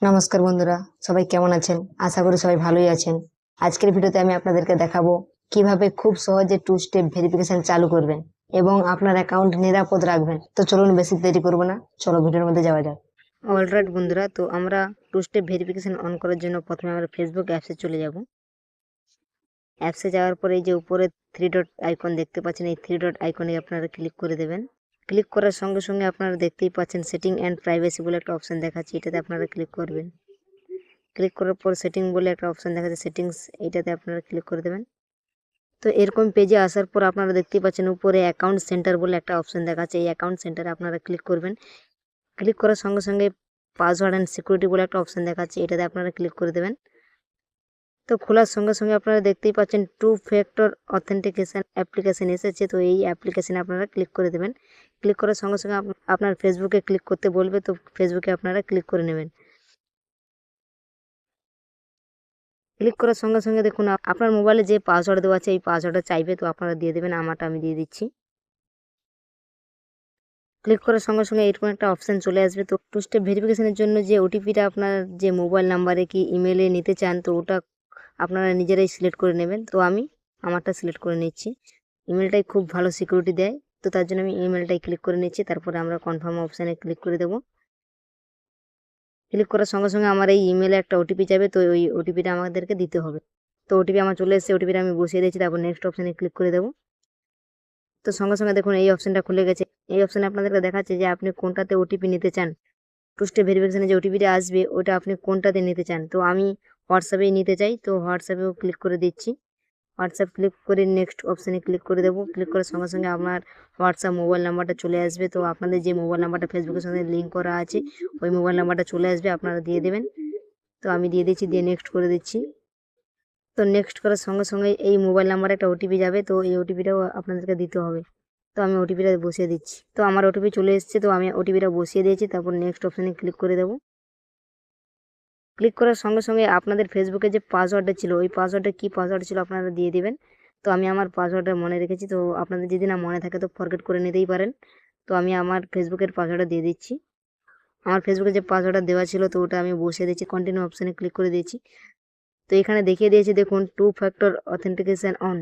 নমস্কার বন্ধুরা, সবাই কেমন আছেন? আশা করি সবাই ভালোই আছেন। আজকের ভিডিওতে আমি আপনাদেরকে দেখাবো কিভাবে খুব সহজে টু স্টেপ ভেরিফিকেশন চালু করবেন এবং আপনার অ্যাকাউন্ট নিরাপদ রাখবেন। তো চলুন বেশি দেরি করবো না, চলো ভিডিওর মধ্যে যাওয়া যাক। অলরাইট বন্ধুরা, তো আমরা টু স্টেপ ভেরিফিকেশন অন করার জন্য প্রথমে আমরা ফেসবুক অ্যাপসে চলে যাব। অ্যাপসে যাওয়ার পরে এই যে উপরে থ্রি ডট আইকন দেখতে পাচ্ছেন, এই থ্রি ডট আইকনে আপনারা ক্লিক করে দেবেন। ক্লিক করার সঙ্গে সঙ্গে আপনারা দেখতেই পাচ্ছেন সেটিং অ্যান্ড প্রাইভেসি বলে একটা অপশন দেখাচ্ছে, এটাতে আপনারা ক্লিক করবেন। ক্লিক করার পর সেটিং বলে একটা অপশন দেখা যাচ্ছে, সেটিংস, এইটাতে আপনারা ক্লিক করে দেবেন। তো এরকম পেজে আসার পর আপনারা দেখতেই পাচ্ছেন উপরে অ্যাকাউন্ট সেন্টার বলে একটা অপশন দেখাচ্ছে, এই অ্যাকাউন্ট সেন্টারে আপনারা ক্লিক করবেন। ক্লিক করার সঙ্গে সঙ্গে পাসওয়ার্ড অ্যান্ড সিকিউরিটি বলে একটা অপশন দেখাচ্ছে, এটাতে আপনারা ক্লিক করে দেবেন। তো খোলার সঙ্গে সঙ্গে আপনারা দেখতেই পাচ্ছেন টু ফ্যাক্টর অথেন্টিকেশন অ্যাপ্লিকেশন এসেছে, তো এই অ্যাপ্লিকেশনে আপনারা ক্লিক করে দেবেন। ক্লিক করার সঙ্গে সঙ্গে আপনার ফেসবুকে ক্লিক করতে বলবে, তো ফেসবুকে আপনারা ক্লিক করে নেবেন। ক্লিক করার সঙ্গে সঙ্গে দেখুন আপনার মোবাইলে যে পাসওয়ার্ড দেওয়া আছে এই পাসওয়ার্ডটা চাইবে, তো আপনারা দিয়ে দেবেন। আমারটা আমি দিয়ে দিচ্ছি। ক্লিক করার সঙ্গে সঙ্গে এরকম একটা অপশান চলে আসবে। তো টু স্টেপ ভেরিফিকেশনের জন্য যে ওটিপিটা আপনার যে মোবাইল নাম্বারে কি ইমেলে নিতে চান, তো ওটা আপনারা নিজেরাই সিলেক্ট করে নেবেন। তো আমি আমারটা সিলেক্ট করে নিচ্ছি। ইমেলটাই খুব ভালো সিকিউরিটি দেয়, তো তার জন্য আমি ইমেলটাই ক্লিক করে নিচ্ছি। তারপরে আমরা কনফার্ম অপশানে ক্লিক করে দেবো। ক্লিক করার সঙ্গে সঙ্গে আমার এই ইমেলে একটা ওটিপি যাবে, তো ওই ওটিপিটা আমাদেরকে দিতে হবে। তো ওটিপি আমার চলে এসেছে, ওটিপিটা আমি বসিয়ে দিয়েছি। তারপর নেক্সট অপশানে ক্লিক করে দেবো। তো সঙ্গে সঙ্গে দেখুন এই অপশানটা খুলে গেছে। এই অপশানে আপনাদেরকে দেখাচ্ছে যে আপনি কোনটাতে ওটিপি নিতে চান। টু স্টেপ ভেরিফিকেশনে যে ওটিপিটা আসবে ওটা আপনি কোনটাতে নিতে চান। তো আমি হোয়াটসঅ্যাপেই নিতে চাই, তো হোয়াটসঅ্যাপেও ক্লিক করে দিচ্ছি। হোয়াটসঅ্যাপ ক্লিক করে নেক্সট অপশানে ক্লিক করে দেবো। ক্লিক করার সঙ্গে সঙ্গে আপনার হোয়াটসঅ্যাপ মোবাইল নাম্বারটা চলে আসবে। তো আপনাদের যে মোবাইল নাম্বারটা ফেসবুকের সঙ্গে লিঙ্ক করা আছে ওই মোবাইল নাম্বারটা চলে আসবে, আপনারা দিয়ে দেবেন। তো আমি দিয়ে দিচ্ছি, দিয়ে নেক্সট করে দিচ্ছি। তো নেক্সট করার সঙ্গে সঙ্গে এই মোবাইল নাম্বারে একটা ওটিপি যাবে, তো এই ওটিপিটাও আপনাদেরকে দিতে হবে। তো আমি ওটিপিটা বসিয়ে দিচ্ছি। তো আমার ওটিপি চলে এসেছে, তো আমি ওটিপিটা বসিয়ে দিয়েছি। তারপর নেক্সট অপশানে ক্লিক করে দেবো। ক্লিক করার সঙ্গে সঙ্গে আপনাদের ফেসবুকে যে পাসওয়ার্ডটা ছিল ওই পাসওয়ার্ডটা কী পাসওয়ার্ড ছিল আপনারা দিয়ে দিবেন। তো আমি আমার পাসওয়ার্ডটা মনে রেখেছি, তো আপনাদের যদি না মনে থাকে তো ফরগেট করে নিতেই পারেন। তো আমি আমার ফেসবুকের পাসওয়ার্ডটা দিয়ে দিচ্ছি। আমার ফেসবুকে যে পাসওয়ার্ডটা দেওয়া ছিল তো ওটা আমি বসিয়ে দিচ্ছি, কন্টিনিউ অপশানে ক্লিক করে দিয়েছি। তো এখানে দেখিয়ে দিয়েছি দেখুন টু ফ্যাক্টর অথেন্টিকেশন অন।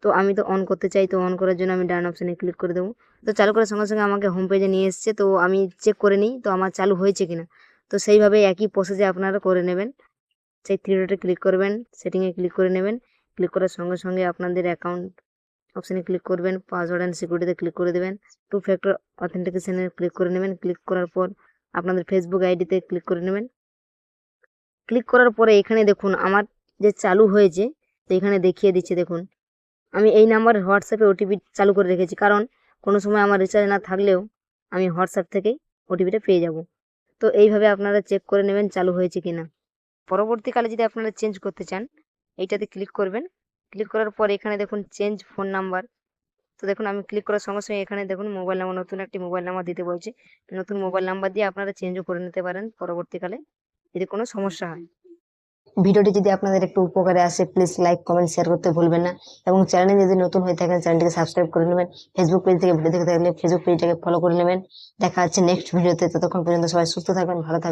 তো আমি তো অন করতে চাই, তো অন করার জন্য আমি ডান অপশানে ক্লিক করে দেবো। তো চালু করার সঙ্গে সঙ্গে আমাকে হোম পেজে নিয়ে এসছে, তো আমি চেক করে নিই তো আমার চালু হয়েছে কিনা। তো সেইভাবে একই প্রসেসে আপনারা করে নেবেন। সেই থ্রি ডটে ক্লিক করবেন, সেটিংয়ে ক্লিক করে নেবেন। ক্লিক করার সঙ্গে সঙ্গে আপনাদের অ্যাকাউন্ট অপশানে ক্লিক করবেন, পাসওয়ার্ড অ্যান্ড সিকিউরিটিতে ক্লিক করে দেবেন, টু ফ্যাক্টর অথেন্টিকেশনে ক্লিক করে নেবেন। ক্লিক করার পর আপনাদের ফেসবুক আইডিতে ক্লিক করে নেবেন। ক্লিক করার পরে এখানে দেখুন আমার যে চালু হয়েছে, তো এখানে দেখিয়ে দিচ্ছে দেখুন আমি এই নাম্বারে হোয়াটসঅ্যাপে ওটিপি চালু করে রেখেছি, কারণ কোনো সময় আমার রিচার্জ না থাকলেও আমি হোয়াটসঅ্যাপ থেকেই ওটিপিটা পেয়ে যাব। তো এইভাবে আপনারা চেক করে নেবেন চালু হয়েছে কিনা। পরবর্তীকালে যদি আপনারা চেঞ্জ করতে চান এইটাতে ক্লিক করবেন। ক্লিক করার পর এখানে দেখুন চেঞ্জ ফোন নাম্বার। তো দেখুন আমি ক্লিক করার সঙ্গে সঙ্গে এখানে দেখুন মোবাইল নাম্বার, নতুন একটি মোবাইল নাম্বার দিতে বলছে। নতুন মোবাইল নাম্বার দিয়ে আপনারা চেঞ্জও করে নিতে পারেন পরবর্তীকালে যদি কোনো সমস্যা হয়। ভিডিওটি যদি আপনাদের একটু উপকারে আসে প্লিজ লাইক কমেন্ট শেয়ার করতে ভুলবেন না, এবং চ্যানেলে যদি নতুন হয়ে থাকেন চ্যানেলটিকে সাবস্ক্রাইব করে নেবেন। ফেসবুক পেজ থেকে ভিডিও দেখে থাকলে ফেসবুক পেজটাকে ফলো করে নেবেন। দেখা হচ্ছে নেক্সট ভিডিওতে, ততক্ষণ পর্যন্ত সবাই সুস্থ থাকবেন, ভালো থাকবেন।